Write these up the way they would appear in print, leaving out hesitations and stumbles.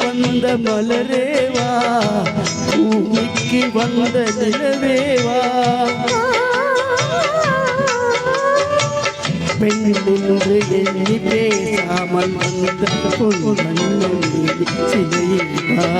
வந்த மலரேவா பூமிக்கு வந்த நிலவேவா பெண் என்று எண்ணி பேசாமல் வந்த பொன்மன்னன் சிலைவா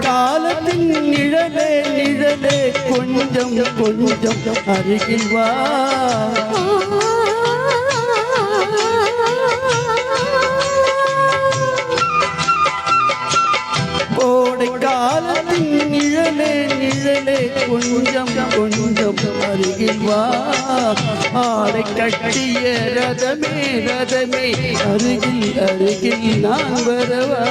காலத்தின் நிழலே நிழலே கொஞ்சம் கொஞ்சம் அருகில் வா கோடை காலத்தின் நிழலே நிழலே கொஞ்சம் கொஞ்சம் அருகில் வா ஆடை கட்டிய ரதமே ரதமே அருகில் அருகில் நான் வரவா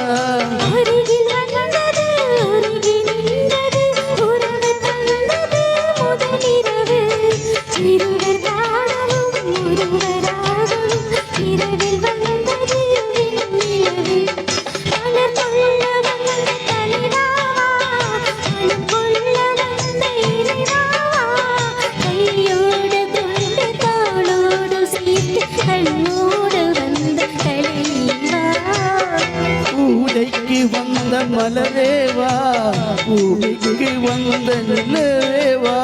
வந்த மலரேவா பூமிக்கு வந்த நிலவேவா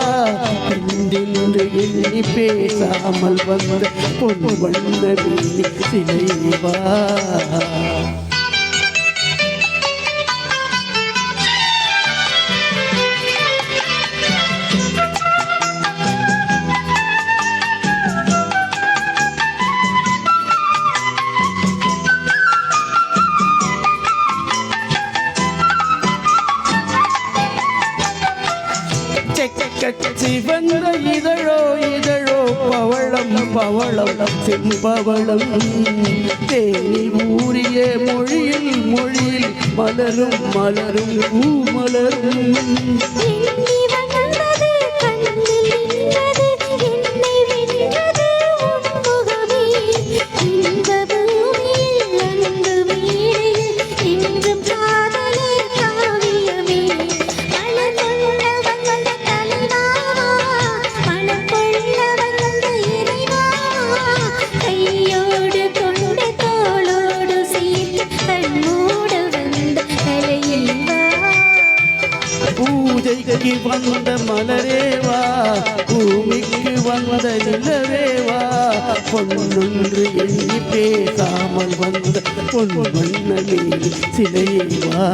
நின்று எண்ணி பேசாமல் வந்த பொன் வந்த சிலைவா சிவந்த இதழோ இதழோ பவளம் பவளம் செம்பவளம் தேனில் ஊறிய மொழியில் மொழியில் மலரும் மலரும் பூமலரும் பூஜைக்கு வந்த மலரேவா பூமிக்கு வந்த நிலவேவா பொன்னொன்று எண்ணி பேசாமல் வந்த பொன் மன்னனே சிலைவா